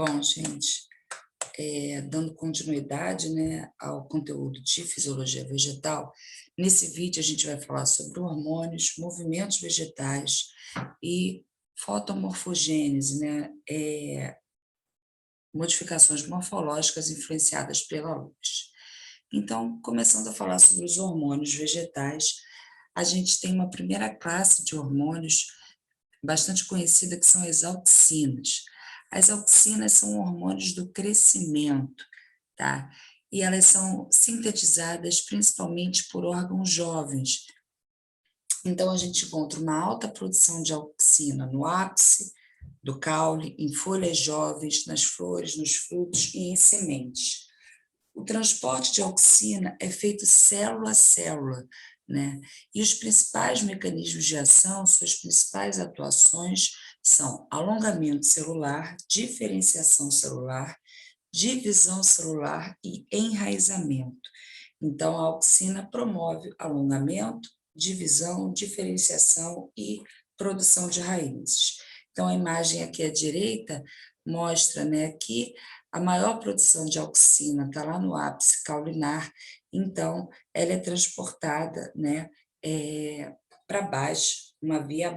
Bom, gente, dando continuidade, né, ao conteúdo de fisiologia vegetal, nesse vídeo a gente vai falar sobre hormônios, movimentos vegetais e fotomorfogênese, né, modificações morfológicas influenciadas pela luz. Então, começando a falar sobre os hormônios vegetais, a gente tem uma primeira classe de hormônios bastante conhecida, que são as auxinas. As auxinas são hormônios do crescimento, tá? E elas são sintetizadas principalmente por órgãos jovens. Então, a gente encontra uma alta produção de auxina no ápice do caule, em folhas jovens, nas flores, nos frutos e em sementes. O transporte de auxina é feito célula a célula, né? E os principais mecanismos de ação, suas principais atuações são alongamento celular, diferenciação celular, divisão celular e enraizamento. Então, a auxina promove alongamento, divisão, diferenciação e produção de raízes. Então, a imagem aqui à direita mostra, né, que a maior produção de auxina está lá no ápice caulinar, então ela é transportada, né, para baixo, uma via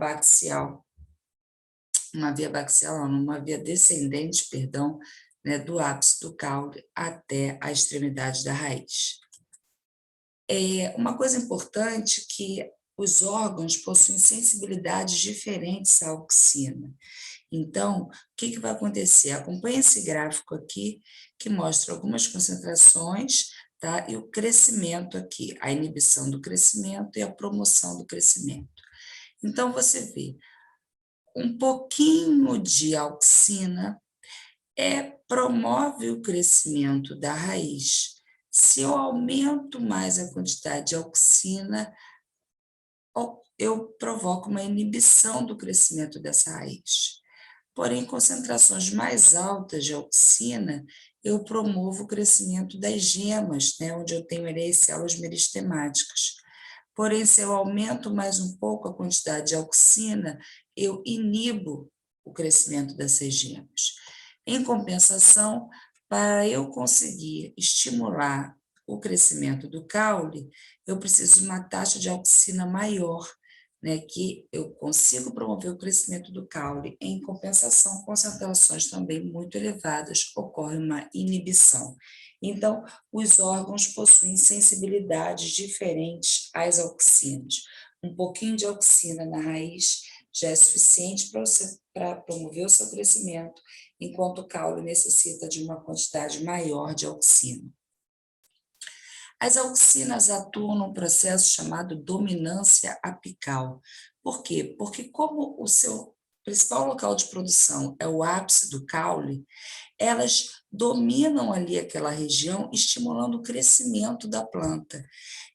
descendente, perdão, né, do ápice do caule até a extremidade da raiz. Uma coisa importante que os órgãos possuem sensibilidades diferentes à auxina. Então, o que vai acontecer? Acompanhe esse gráfico aqui, que mostra algumas concentrações, tá? E o crescimento aqui, a inibição do crescimento e a promoção do crescimento. Então, você vê, um pouquinho de auxina promove o crescimento da raiz. Se eu aumento mais a quantidade de auxina, eu provoco uma inibição do crescimento dessa raiz. Porém, concentrações mais altas de auxina, eu promovo o crescimento das gemas, né, onde eu tenho ali as células meristemáticas. Porém, se eu aumento mais um pouco a quantidade de auxina, eu inibo o crescimento dessas gemas. Em compensação, para eu conseguir estimular o crescimento do caule, eu preciso de uma taxa de auxina maior, né, que eu consigo promover o crescimento do caule. Em compensação, concentrações também muito elevadas, ocorre uma inibição. Então, os órgãos possuem sensibilidades diferentes às auxinas. Um pouquinho de auxina na raiz já é suficiente para promover o seu crescimento, enquanto o caule necessita de uma quantidade maior de auxina. As auxinas atuam num processo chamado dominância apical. Por quê? Porque como o seu principal local de produção é o ápice do caule, elas dominam ali aquela região, estimulando o crescimento da planta.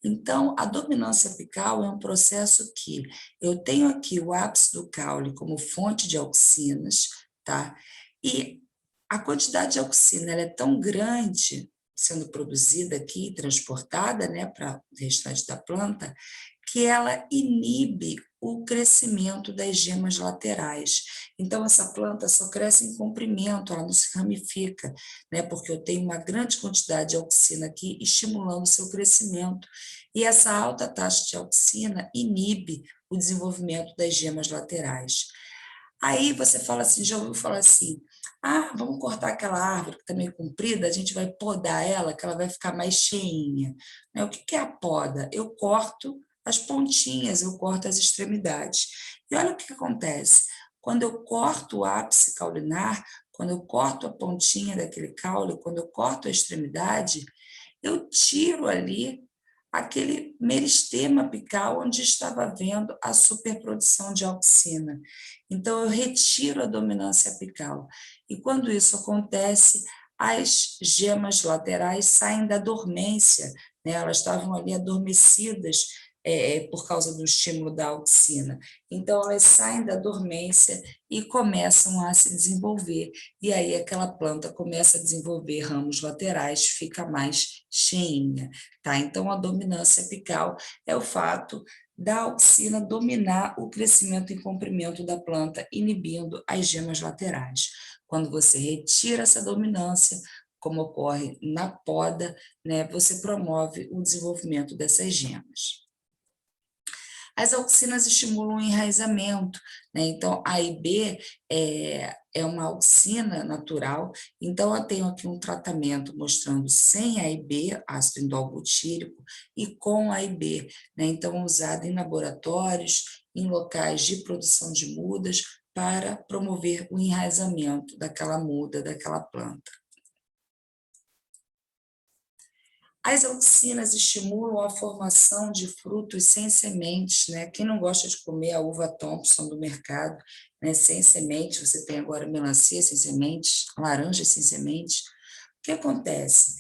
Então, a dominância apical é um processo que eu tenho aqui o ápice do caule como fonte de auxinas, tá? E a quantidade de auxina ela é tão grande sendo produzida aqui, transportada, né, para o restante da planta, que ela inibe o crescimento das gemas laterais. Então, essa planta só cresce em comprimento, ela não se ramifica, né, porque eu tenho uma grande quantidade de auxina aqui estimulando o seu crescimento. E essa alta taxa de auxina inibe o desenvolvimento das gemas laterais. Aí você fala assim, já ouviu falar assim, vamos cortar aquela árvore que está meio comprida, a gente vai podar ela, que ela vai ficar mais cheinha. Né? O que é a poda? Eu corto as pontinhas, eu corto as extremidades. E olha o que acontece. Quando eu corto o ápice caulinar, quando eu corto a pontinha daquele caule, quando eu corto a extremidade, eu tiro ali aquele meristema apical onde estava havendo a superprodução de auxina. Então, eu retiro a dominância apical. E quando isso acontece, as gemas laterais saem da dormência, né? Elas estavam ali adormecidas por causa do estímulo da auxina. Então, elas saem da dormência e começam a se desenvolver. E aí, aquela planta começa a desenvolver ramos laterais, fica mais cheinha. Tá? Então, a dominância apical é o fato da auxina dominar o crescimento e comprimento da planta, inibindo as gemas laterais. Quando você retira essa dominância, como ocorre na poda, né, você promove o desenvolvimento dessas gemas. As auxinas estimulam o enraizamento, né? Então, A e B é uma auxina natural, então eu tenho aqui um tratamento mostrando sem A e B, ácido indol-butírico, e com A e B, né? Então, usado em laboratórios, em locais de produção de mudas, para promover o enraizamento daquela muda, daquela planta. As auxinas estimulam a formação de frutos sem sementes, né? Quem não gosta de comer a uva Thompson do mercado, né? Sem semente, você tem agora melancia sem sementes, laranja sem sementes. O que acontece?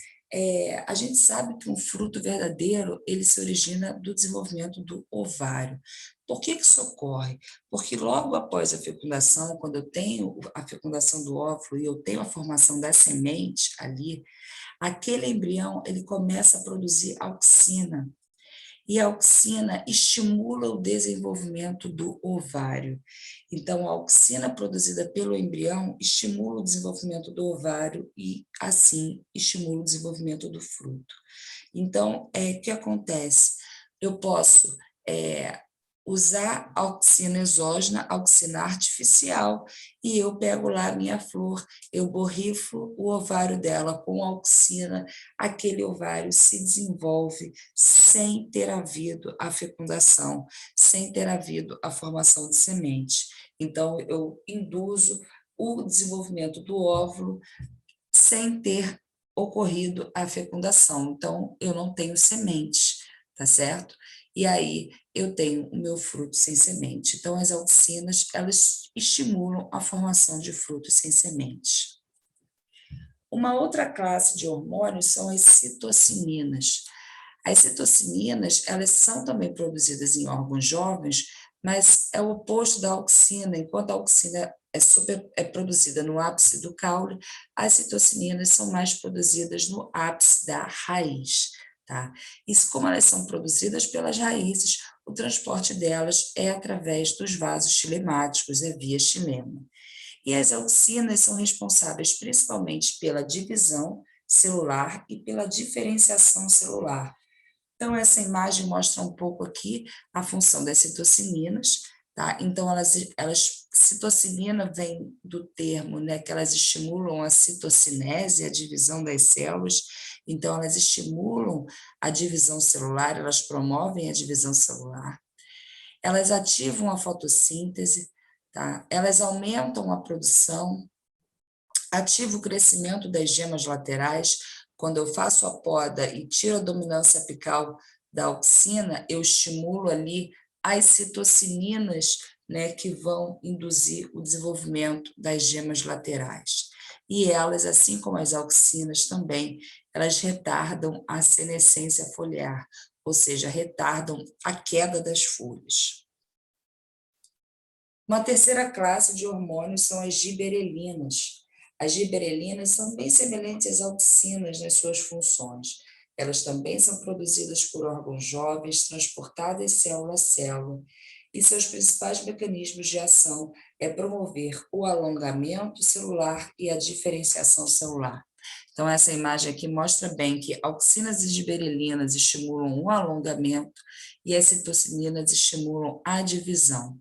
A gente sabe que um fruto verdadeiro, ele se origina do desenvolvimento do ovário. Por que isso ocorre? Porque logo após a fecundação, quando eu tenho a fecundação do óvulo e eu tenho a formação da semente ali, aquele embrião ele começa a produzir auxina, e a auxina estimula o desenvolvimento do ovário. Então, a auxina produzida pelo embrião estimula o desenvolvimento do ovário e, assim, estimula o desenvolvimento do fruto. Então, o que acontece? Eu posso usar auxina exógena, auxina artificial, e eu pego lá a minha flor, eu borrifo o ovário dela com auxina, aquele ovário se desenvolve sem ter havido a fecundação, sem ter havido a formação de semente. Então, eu induzo o desenvolvimento do óvulo sem ter ocorrido a fecundação. Então, eu não tenho semente, tá certo? E aí, eu tenho o meu fruto sem semente. Então, as auxinas, elas estimulam a formação de frutos sem semente. Uma outra classe de hormônios são as citocininas. As citocininas, elas são também produzidas em órgãos jovens, mas é o oposto da auxina. Enquanto a auxina é produzida no ápice do caule, as citocininas são mais produzidas no ápice da raiz, tá? Isso, como elas são produzidas pelas raízes, o transporte delas é através dos vasos xilemáticos, é via xilema. E as auxinas são responsáveis principalmente pela divisão celular e pela diferenciação celular. Então, essa imagem mostra um pouco aqui a função das citocininas, tá? Então, citocinina vem do termo, né, que elas estimulam a citocinese, a divisão das células, então elas estimulam a divisão celular, elas promovem a divisão celular, elas ativam a fotossíntese, tá? Elas aumentam a produção, ativam o crescimento das gemas laterais. Quando eu faço a poda e tiro a dominância apical da auxina, eu estimulo ali as citocininas, né, que vão induzir o desenvolvimento das gemas laterais. E elas, assim como as auxinas também, elas retardam a senescência foliar, ou seja, retardam a queda das folhas. Uma terceira classe de hormônios são as giberelinas. As giberelinas são bem semelhantes às auxinas nas suas funções. Elas também são produzidas por órgãos jovens, transportadas célula a célula, e seus principais mecanismos de ação é promover o alongamento celular e a diferenciação celular. Então, essa imagem aqui mostra bem que auxinas e giberelinas estimulam o alongamento e as citocininas estimulam a divisão.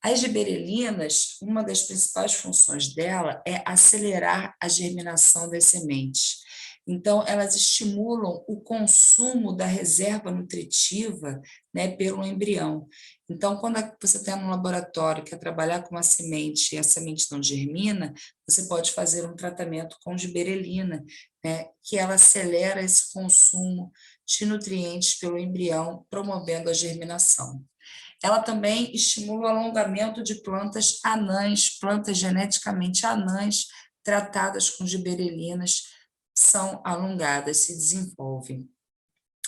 As giberelinas, uma das principais funções dela é acelerar a germinação das sementes. Então, elas estimulam o consumo da reserva nutritiva, né, pelo embrião. Então, quando você está no laboratório, quer trabalhar com uma semente e a semente não germina, você pode fazer um tratamento com giberelina, né, que ela acelera esse consumo de nutrientes pelo embrião, promovendo a germinação. Ela também estimula o alongamento de plantas anãs, plantas geneticamente anãs, tratadas com giberelinas, são alongadas, se desenvolvem.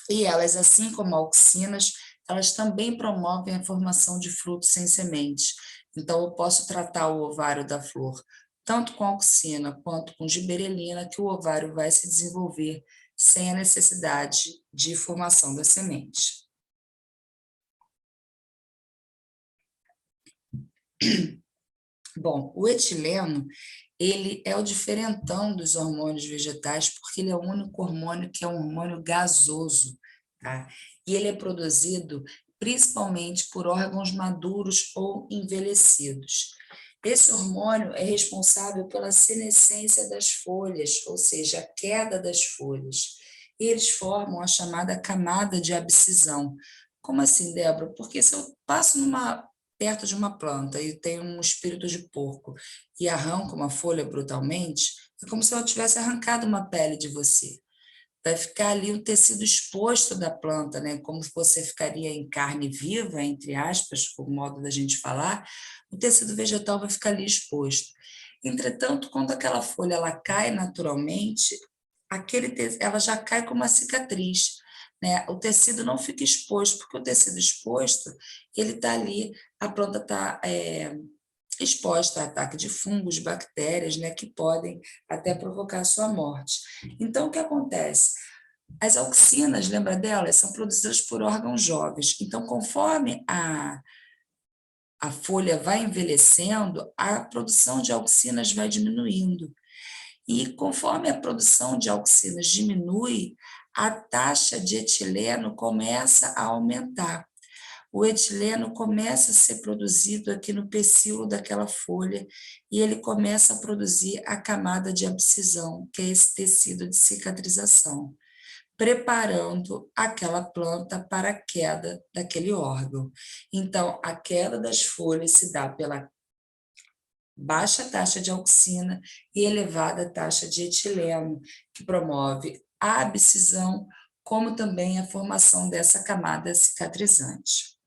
E elas, assim como auxinas, elas também promovem a formação de frutos sem sementes. Então, eu posso tratar o ovário da flor tanto com auxina quanto com giberelina, que o ovário vai se desenvolver sem a necessidade de formação da semente. Bom, o etileno, ele é o diferentão dos hormônios vegetais, porque ele é o único hormônio que é um hormônio gasoso, tá? E ele é produzido principalmente por órgãos maduros ou envelhecidos. Esse hormônio é responsável pela senescência das folhas, ou seja, a queda das folhas. E eles formam a chamada camada de abscisão. Como assim, Débora? Porque se eu passo perto de uma planta e tem um espírito de porco e arranca uma folha brutalmente, é como se eu tivesse arrancado uma pele de você. Vai ficar ali o tecido exposto da planta, né? Como se você ficaria em carne viva, entre aspas, por modo da gente falar, o tecido vegetal vai ficar ali exposto. Entretanto, quando aquela folha ela cai naturalmente, ela já cai com uma cicatriz, né? O tecido não fica exposto, porque o tecido exposto, ele está ali, a planta está exposta a ataque de fungos, bactérias, né, que podem até provocar a sua morte. Então, o que acontece? As auxinas, lembra delas? São produzidas por órgãos jovens. Então, conforme a folha vai envelhecendo, a produção de auxinas vai diminuindo. E conforme a produção de auxinas diminui, a taxa de etileno começa a aumentar. O etileno começa a ser produzido aqui no pecíolo daquela folha e ele começa a produzir a camada de abscisão, que é esse tecido de cicatrização, preparando aquela planta para a queda daquele órgão. Então, a queda das folhas se dá pela baixa taxa de auxina e elevada taxa de etileno, que promove a abscisão, como também a formação dessa camada cicatrizante.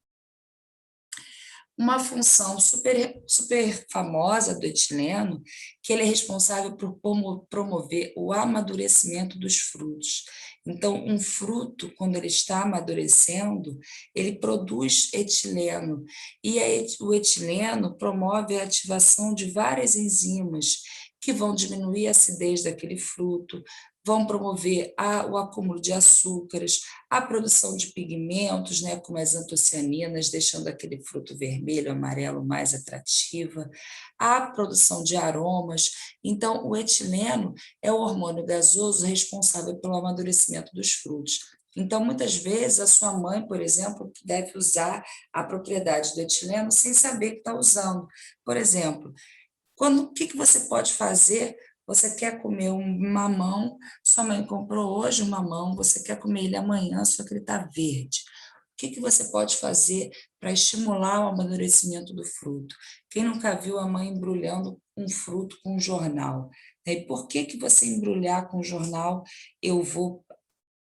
Uma função super famosa do etileno, que ele é responsável por promover o amadurecimento dos frutos. Então, um fruto, quando ele está amadurecendo, ele produz etileno, e o etileno promove a ativação de várias enzimas que vão diminuir a acidez daquele fruto, vão promover o acúmulo de açúcares, a produção de pigmentos, né, como as antocianinas, deixando aquele fruto vermelho, amarelo mais atrativa, a produção de aromas. Então, o etileno é o hormônio gasoso responsável pelo amadurecimento dos frutos. Então, muitas vezes, a sua mãe, por exemplo, deve usar a propriedade do etileno sem saber que está usando. Por exemplo, o que você pode fazer? Você quer comer um mamão, sua mãe comprou hoje um mamão, você quer comer ele amanhã, só que ele está verde. O que você pode fazer para estimular o amadurecimento do fruto? Quem nunca viu a mãe embrulhando um fruto com um jornal? E por que você embrulhar com um jornal, eu vou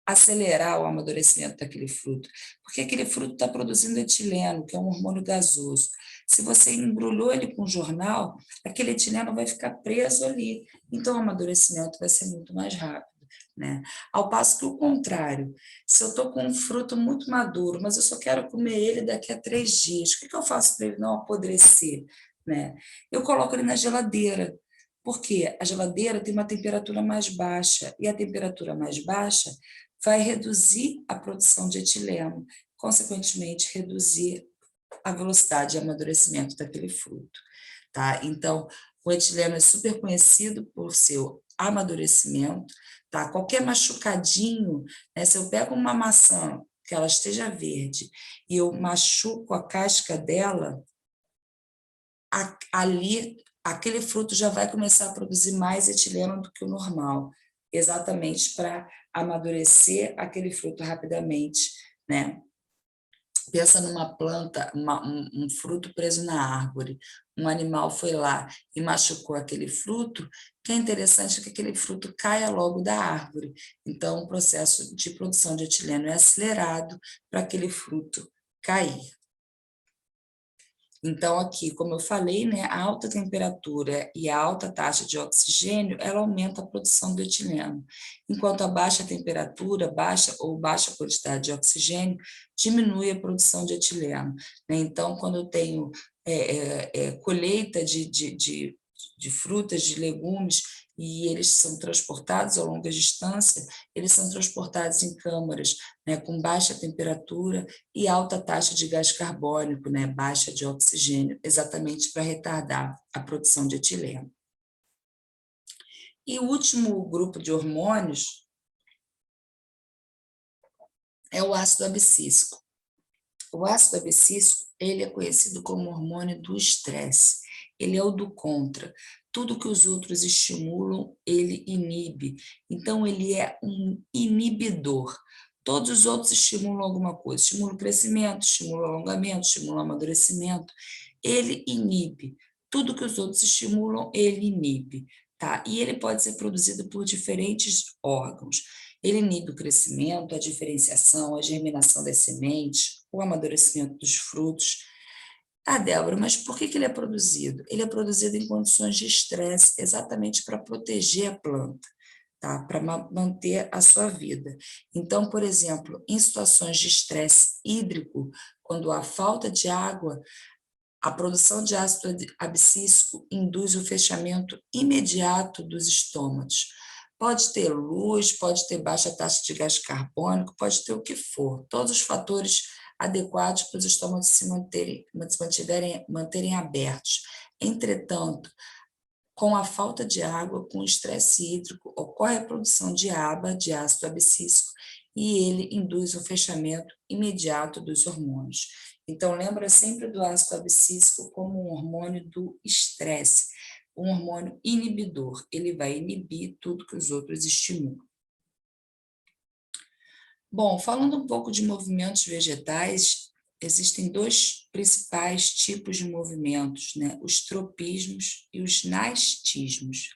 acelerar o amadurecimento daquele fruto, porque aquele fruto está produzindo etileno, que é um hormônio gasoso. Se você embrulhou ele com jornal, aquele etileno vai ficar preso ali, então o amadurecimento vai ser muito mais rápido. Né? Ao passo que o contrário, se eu estou com um fruto muito maduro, mas eu só quero comer ele daqui a 3 dias, o que eu faço para ele não apodrecer? Né? Eu coloco ele na geladeira, porque a geladeira tem uma temperatura mais baixa, e a temperatura mais baixa vai reduzir a produção de etileno, consequentemente reduzir a velocidade de amadurecimento daquele fruto, tá? Então, o etileno é super conhecido por seu amadurecimento, tá? Qualquer machucadinho, né? Se eu pego uma maçã que ela esteja verde e eu machuco a casca dela, ali aquele fruto já vai começar a produzir mais etileno do que o normal, exatamente para amadurecer aquele fruto rapidamente, né? Pensa numa planta, um fruto preso na árvore, um animal foi lá e machucou aquele fruto, que é interessante que aquele fruto caia logo da árvore. Então, o processo de produção de etileno é acelerado para aquele fruto cair. Então, aqui, como eu falei, né, a alta temperatura e a alta taxa de oxigênio, ela aumenta a produção do etileno, enquanto a baixa temperatura, baixa quantidade de oxigênio, diminui a produção de etileno. Né? Então, quando eu tenho colheita de de frutas, de legumes, e eles são transportados a longa distância, eles são transportados em câmaras, né, com baixa temperatura e alta taxa de gás carbônico, né, baixa de oxigênio, exatamente para retardar a produção de etileno. E o último grupo de hormônios é o ácido abscísico. O ácido abscísico, ele é conhecido como hormônio do estresse. Ele é o do contra. Tudo que os outros estimulam, ele inibe. Então, ele é um inibidor. Todos os outros estimulam alguma coisa. Estimula o crescimento, estimula o alongamento, estimula o amadurecimento. Ele inibe. Tudo que os outros estimulam, ele inibe. Tá? E ele pode ser produzido por diferentes órgãos. Ele inibe o crescimento, a diferenciação, a germinação das sementes, o amadurecimento dos frutos. Ah, Débora, mas por que ele é produzido? Ele é produzido em condições de estresse, exatamente para proteger a planta, tá? Para manter a sua vida. Então, por exemplo, em situações de estresse hídrico, quando há falta de água, a produção de ácido abscísico induz o fechamento imediato dos estômagos. Pode ter luz, pode ter baixa taxa de gás carbônico, pode ter o que for. Todos os fatores adequados para os estômagos se manterem abertos. Entretanto, com a falta de água, com o estresse hídrico, ocorre a produção de ABA, de ácido abscísico, e ele induz o fechamento imediato dos hormônios. Então, lembra sempre do ácido abscísico como um hormônio do estresse, um hormônio inibidor. Ele vai inibir tudo que os outros estimulam. Bom, falando um pouco de movimentos vegetais, existem dois principais tipos de movimentos, né? Os tropismos e os nastismos.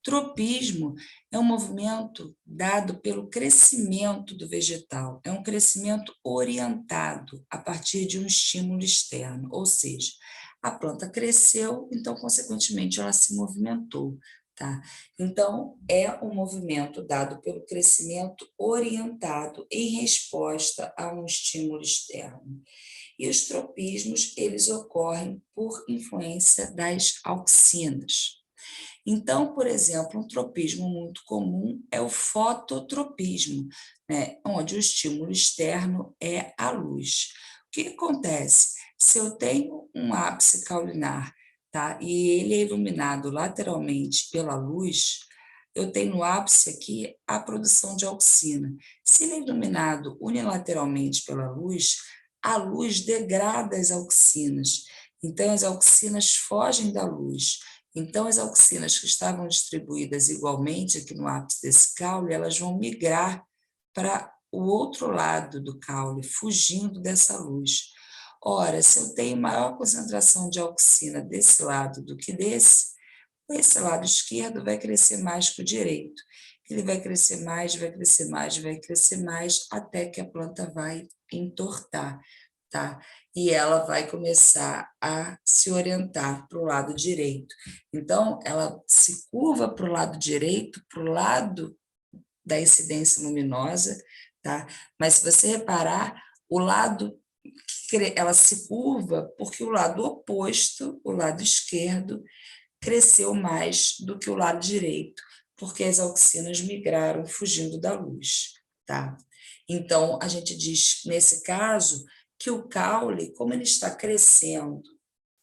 Tropismo é um movimento dado pelo crescimento do vegetal, é um crescimento orientado a partir de um estímulo externo, ou seja, a planta cresceu, então, consequentemente, ela se movimentou, tá? Então, é um movimento dado pelo crescimento orientado em resposta a um estímulo externo. E os tropismos, eles ocorrem por influência das auxinas. Então, por exemplo, um tropismo muito comum é o fototropismo, né, onde o estímulo externo é a luz. O que acontece? Se eu tenho um ápice caulinar, tá, e ele é iluminado lateralmente pela luz, eu tenho no ápice aqui a produção de auxina. Se ele é iluminado unilateralmente pela luz, a luz degrada as auxinas. Então, as auxinas fogem da luz. Então, as auxinas que estavam distribuídas igualmente aqui no ápice desse caule, elas vão migrar para o outro lado do caule, fugindo dessa luz. Ora, se eu tenho maior concentração de auxina desse lado do que desse, esse lado esquerdo vai crescer mais que o direito. Ele vai crescer mais, vai crescer mais, vai crescer mais, até que a planta vai entortar, tá? E ela vai começar a se orientar para o lado direito. Então, ela se curva para o lado direito, para o lado da incidência luminosa, tá? Mas se você reparar, o lado ela se curva porque o lado oposto, o lado esquerdo, cresceu mais do que o lado direito, porque as auxinas migraram fugindo da luz, tá? Então, a gente diz, nesse caso, que o caule, como ele está crescendo,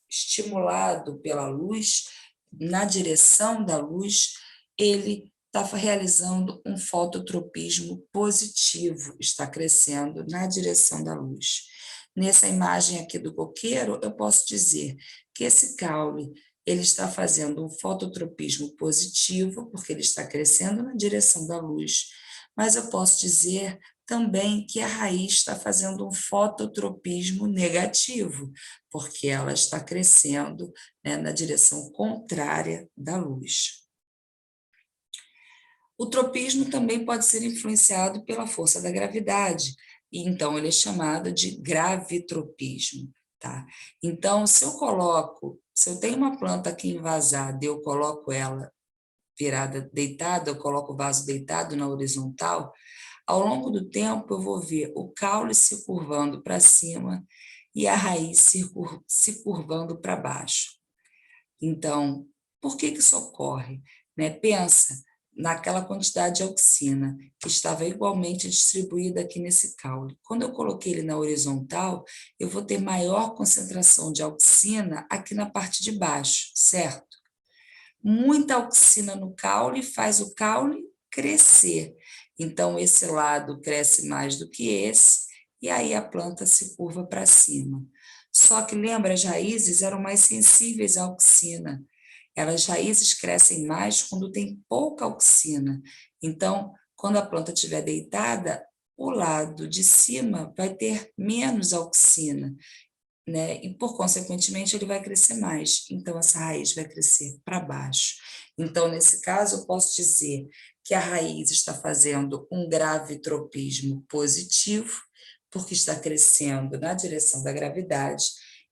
estimulado pela luz, na direção da luz, ele está realizando um fototropismo positivo, está crescendo na direção da luz. Nessa imagem aqui do coqueiro, eu posso dizer que esse caule ele está fazendo um fototropismo positivo, porque ele está crescendo na direção da luz, mas eu posso dizer também que a raiz está fazendo um fototropismo negativo, porque ela está crescendo, né, na direção contrária da luz. O tropismo também pode ser influenciado pela força da gravidade, e então ele é chamado de gravitropismo, tá? Então, se eu tenho uma planta aqui invasada e eu coloco ela virada, deitada, eu coloco o vaso deitado na horizontal, ao longo do tempo eu vou ver o caule se curvando para cima e a raiz se curvando para baixo. Então, Por que isso ocorre? Né? Pensa naquela quantidade de auxina que estava igualmente distribuída aqui nesse caule. Quando eu coloquei ele na horizontal, eu vou ter maior concentração de auxina aqui na parte de baixo, certo? Muita auxina no caule faz o caule crescer. Então, esse lado cresce mais do que esse, e aí a planta se curva para cima. Só que lembra, as raízes eram mais sensíveis à auxina. As raízes crescem mais quando tem pouca auxina. Então, quando a planta estiver deitada, o lado de cima vai ter menos auxina, né? E, por consequentemente, ele vai crescer mais. Então, essa raiz vai crescer para baixo. Então, nesse caso, eu posso dizer que a raiz está fazendo um gravitropismo positivo, porque está crescendo na direção da gravidade,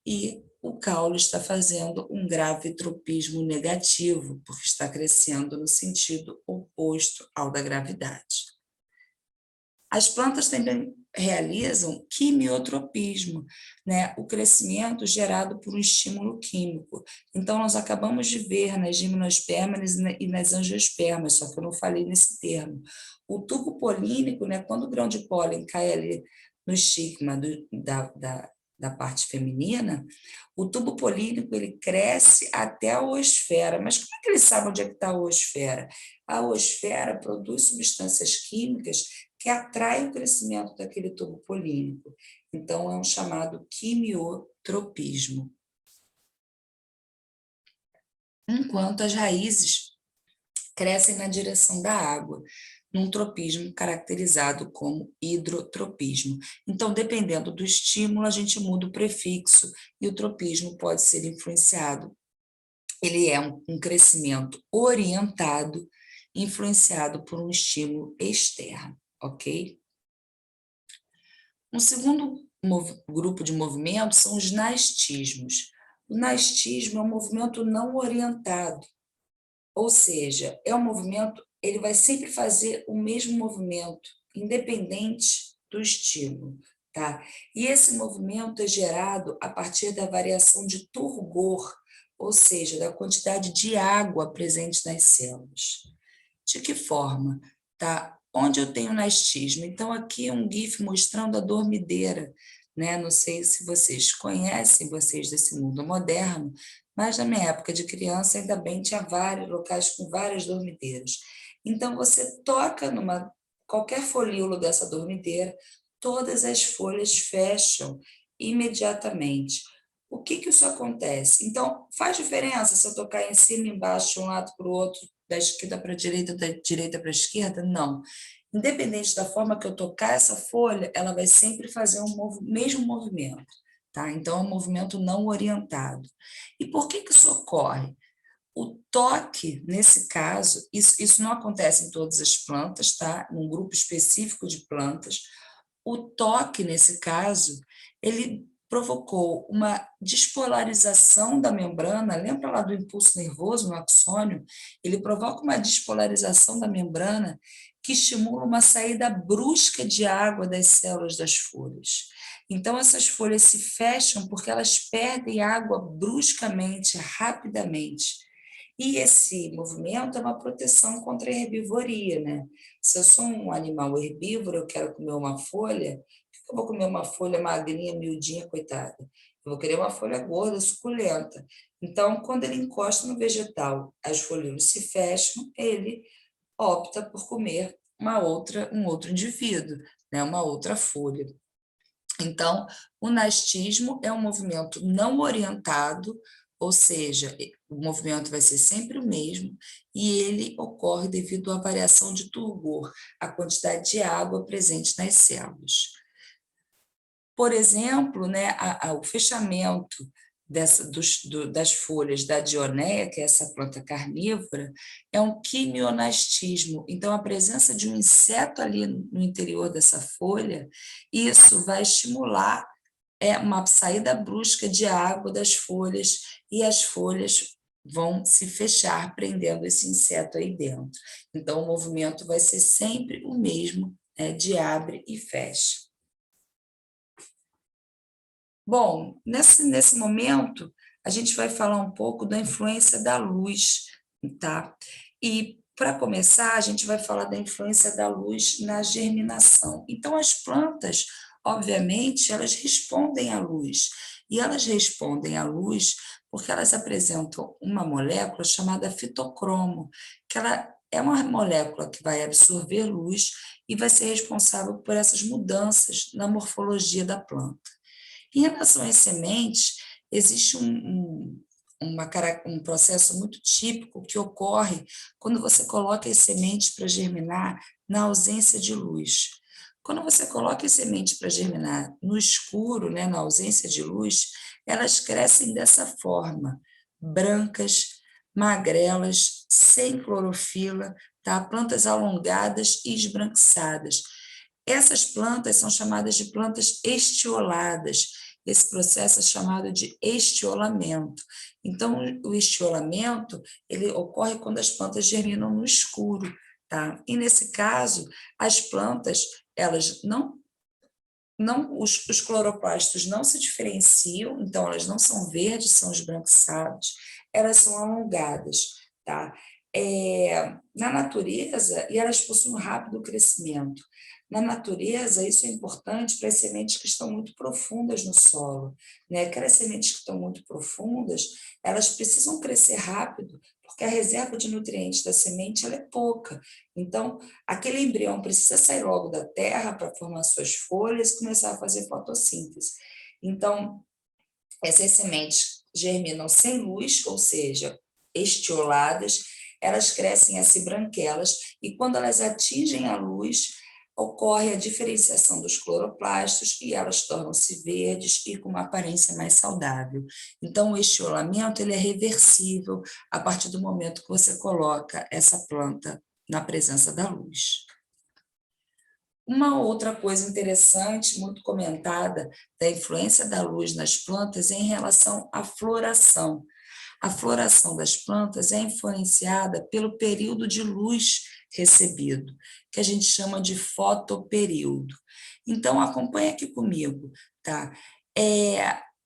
e o caule está fazendo um gravitropismo negativo, porque está crescendo no sentido oposto ao da gravidade. As plantas também realizam quimiotropismo, né? O crescimento gerado por um estímulo químico. Então, nós acabamos de ver nas gimnospermas e nas angiospermas, só que eu não falei nesse termo. O tubo polínico, né? Quando o grão de pólen cai ali no estigma da parte feminina, o tubo polínico ele cresce até a oosfera. Mas como é que eles sabem onde é que está a oosfera? A oosfera produz substâncias químicas que atrai o crescimento daquele tubo polínico. Então, é um chamado quimiotropismo. Enquanto as raízes crescem na direção da água, num tropismo caracterizado como hidrotropismo. Então, dependendo do estímulo, a gente muda o prefixo e o tropismo pode ser influenciado. Ele é um crescimento orientado, influenciado por um estímulo externo, ok? Um segundo grupo de movimentos são os nastismos. O nastismo é um movimento não orientado, ou seja, é um movimento, ele vai sempre fazer o mesmo movimento, independente do estímulo, tá? E esse movimento é gerado a partir da variação de turgor, ou seja, da quantidade de água presente nas células. De que forma? Tá? Onde eu tenho nastismo? Então, aqui um GIF mostrando a dormideira, né? Não sei se vocês conhecem, vocês desse mundo moderno, mas na minha época de criança, ainda bem, tinha vários locais com várias dormideiras. Então, você toca numa qualquer folíolo dessa dormideira, todas as folhas fecham imediatamente. O que isso acontece? Então, faz diferença se eu tocar em cima, embaixo, de um lado para o outro, da esquerda para a direita, da direita para a esquerda? Não. Independente da forma que eu tocar essa folha, ela vai sempre fazer o mesmo movimento, tá? Então, é um movimento não orientado. E por que isso ocorre? O toque, nesse caso, isso não acontece em todas as plantas, tá? Num grupo específico de plantas, o toque, nesse caso, ele provocou uma despolarização da membrana, lembra lá do impulso nervoso no axônio? Ele provoca uma despolarização da membrana que estimula uma saída brusca de água das células das folhas. Então, essas folhas se fecham porque elas perdem água bruscamente, rapidamente. E esse movimento é uma proteção contra a herbivoria, né? Se eu sou um animal herbívoro, eu quero comer uma folha, eu vou comer uma folha magrinha, miudinha, coitada. Eu vou querer uma folha gorda, suculenta. Então, quando ele encosta no vegetal, as folhas se fecham, ele opta por comer um outro indivíduo, né? Uma outra folha. Então, o nastismo é um movimento não orientado, ou seja, o movimento vai ser sempre o mesmo, e ele ocorre devido à variação de turgor, a quantidade de água presente nas células. Por exemplo, né, o fechamento das folhas da dionéia, que é essa planta carnívora, é um quimionastismo. Então, a presença de um inseto ali no interior dessa folha, isso vai estimular uma saída brusca de água das folhas, e as folhas vão se fechar, prendendo esse inseto aí dentro. Então, o movimento vai ser sempre o mesmo, né, de abre e fecha. Bom, nesse momento, a gente vai falar um pouco da influência da luz, tá? E, para começar, a gente vai falar da influência da luz na germinação. Então, as plantas, obviamente, elas respondem à luz, e elas respondem à luz porque elas apresentam uma molécula chamada fitocromo, que ela é uma molécula que vai absorver luz e vai ser responsável por essas mudanças na morfologia da planta. Em relação às sementes, existe um processo muito típico que ocorre quando você coloca as sementes para germinar na ausência de luz. Quando você coloca as sementes para germinar no escuro, né, na ausência de luz, elas crescem dessa forma, brancas, magrelas, sem clorofila, tá? Plantas alongadas e esbranquiçadas. Essas plantas são chamadas de plantas estioladas. Esse processo é chamado de estiolamento. Então, o estiolamento, ele ocorre quando as plantas germinam no escuro, tá? E nesse caso, as plantas, elas os cloroplastos não se diferenciam, então elas não são verdes, são esbranquiçadas, elas são alongadas, tá? Na natureza, e elas possuem um rápido crescimento. Na natureza, isso é importante para as sementes que estão muito profundas no solo, né? Aquelas sementes que estão muito profundas, elas precisam crescer rápido, porque a reserva de nutrientes da semente ela é pouca. Então, aquele embrião precisa sair logo da terra para formar suas folhas e começar a fazer fotossíntese. Então, essas sementes germinam sem luz, ou seja, estioladas, elas crescem assim branquelas, e quando elas atingem a luz, ocorre a diferenciação dos cloroplastos e elas tornam-se verdes e com uma aparência mais saudável. Então, o estiolamento ele é reversível a partir do momento que você coloca essa planta na presença da luz. Uma outra coisa interessante, muito comentada, da influência da luz nas plantas é em relação à floração. A floração das plantas é influenciada pelo período de luz recebido, que a gente chama de fotoperíodo. Então, acompanha aqui comigo, tá?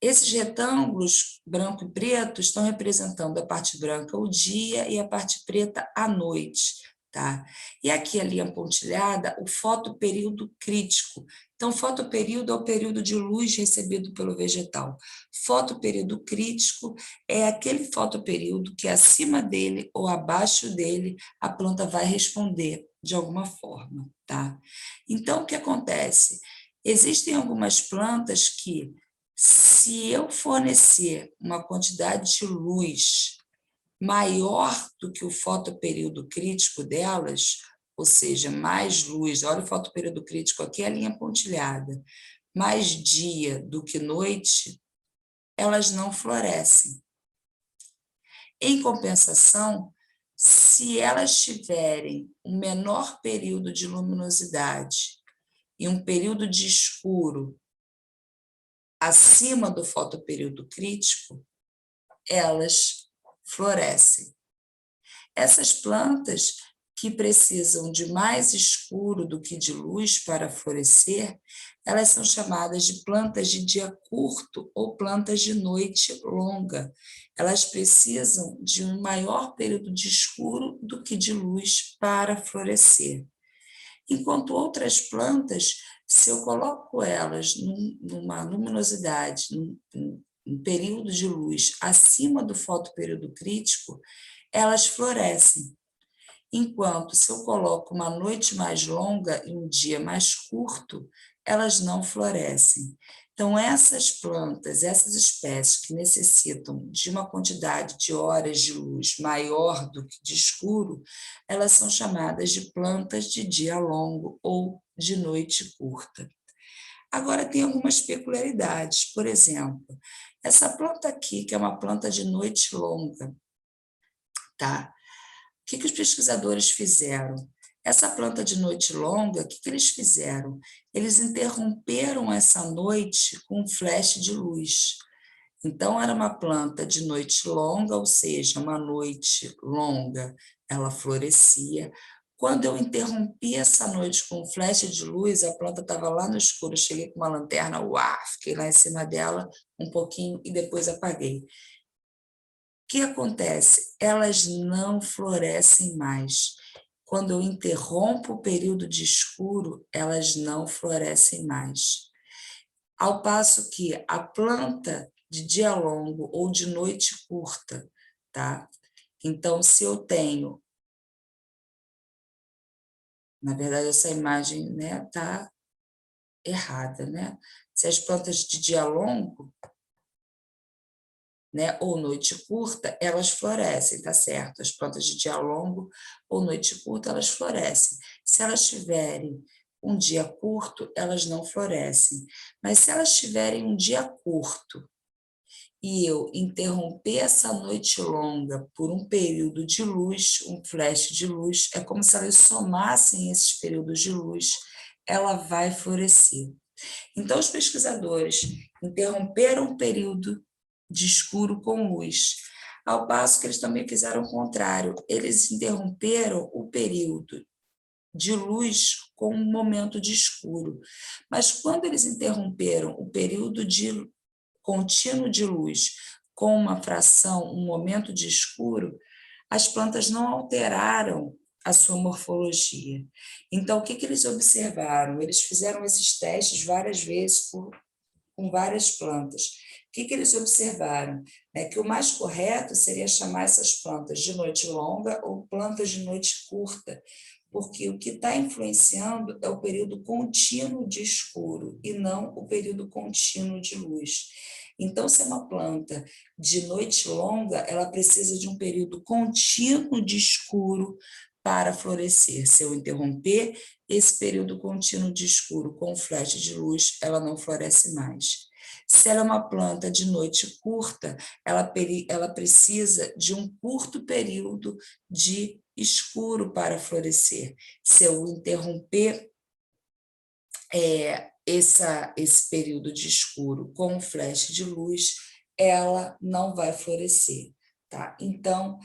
Esses retângulos branco e preto estão representando a parte branca o dia e a parte preta a noite, tá? E aqui a linha pontilhada, o fotoperíodo crítico. Então, fotoperíodo é o período de luz recebido pelo vegetal. Fotoperíodo crítico é aquele fotoperíodo que acima dele ou abaixo dele a planta vai responder de alguma forma, tá? Então, o que acontece? Existem algumas plantas que, se eu fornecer uma quantidade de luz maior do que o fotoperíodo crítico delas, ou seja, mais luz, olha o fotoperíodo crítico aqui, a linha pontilhada, mais dia do que noite, elas não florescem. Em compensação, se elas tiverem um menor período de luminosidade e um período de escuro acima do fotoperíodo crítico, elas florescem. Essas plantas que precisam de mais escuro do que de luz para florescer, elas são chamadas de plantas de dia curto ou plantas de noite longa. Elas precisam de um maior período de escuro do que de luz para florescer. Enquanto outras plantas, se eu coloco elas numa luminosidade, num período de luz acima do fotoperíodo crítico, elas florescem. Enquanto se eu coloco uma noite mais longa e um dia mais curto, elas não florescem. Então, essas plantas, essas espécies que necessitam de uma quantidade de horas de luz maior do que de escuro, elas são chamadas de plantas de dia longo ou de noite curta. Agora, tem algumas peculiaridades. Por exemplo, essa planta aqui, que é uma planta de noite longa, tá? O que os pesquisadores fizeram? Essa planta de noite longa, o que eles fizeram? Eles interromperam essa noite com um flash de luz. Então, era uma planta de noite longa, ou seja, uma noite longa, ela florescia. Quando eu interrompi essa noite com um flash de luz, a planta estava lá no escuro, eu cheguei com uma lanterna, fiquei lá em cima dela um pouquinho e depois apaguei. que acontece? Elas não florescem mais. Quando eu interrompo o período de escuro, elas não florescem mais. Ao passo que a planta de dia longo ou de noite curta, tá? Então, se eu tenho, na verdade, essa imagem, né, tá errada, né? Se as plantas de dia longo, né, ou noite curta, elas florescem, tá certo? As plantas de dia longo ou noite curta, elas florescem. Se elas tiverem um dia curto, elas não florescem. Mas se elas tiverem um dia curto e eu interromper essa noite longa por um período de luz, um flash de luz, é como se elas somassem esses períodos de luz, ela vai florescer. Então, os pesquisadores interromperam o período de escuro com luz, ao passo que eles também fizeram o contrário, eles interromperam o período de luz com um momento de escuro. Mas quando eles interromperam o período de contínuo de luz com uma fração, um momento de escuro, as plantas não alteraram a sua morfologia. Então, o que eles observaram? Eles fizeram esses testes várias vezes com várias plantas. O que eles observaram? Que o mais correto seria chamar essas plantas de noite longa ou plantas de noite curta, porque o que está influenciando é o período contínuo de escuro e não o período contínuo de luz. Então, se é uma planta de noite longa, ela precisa de um período contínuo de escuro para florescer. Se eu interromper esse período contínuo de escuro com flash de luz, ela não floresce mais. Se ela é uma planta de noite curta, ela precisa de um curto período de escuro para florescer. Se eu interromper esse período de escuro com flash de luz, ela não vai florescer. Tá? Então,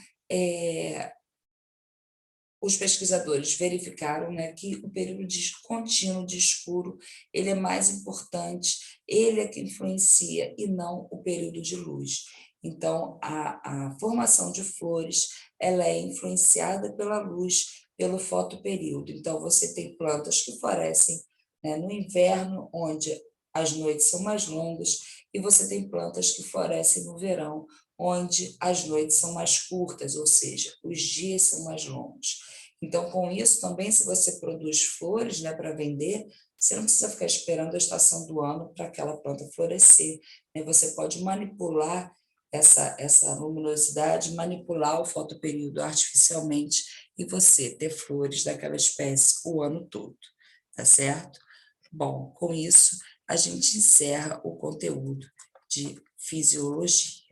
os pesquisadores verificaram, né, que o período contínuo de escuro ele é mais importante, ele é que influencia e não o período de luz. Então, a formação de flores ela é influenciada pela luz, pelo fotoperíodo. Então, você tem plantas que florescem, né, no inverno, onde as noites são mais longas, e você tem plantas que florescem no verão, onde as noites são mais curtas, ou seja, os dias são mais longos. Então, com isso também, se você produz flores, né, para vender, você não precisa ficar esperando a estação do ano para aquela planta florescer, né? Você pode manipular essa luminosidade, manipular o fotoperíodo artificialmente e você ter flores daquela espécie o ano todo, tá certo? Bom, com isso, a gente encerra o conteúdo de fisiologia.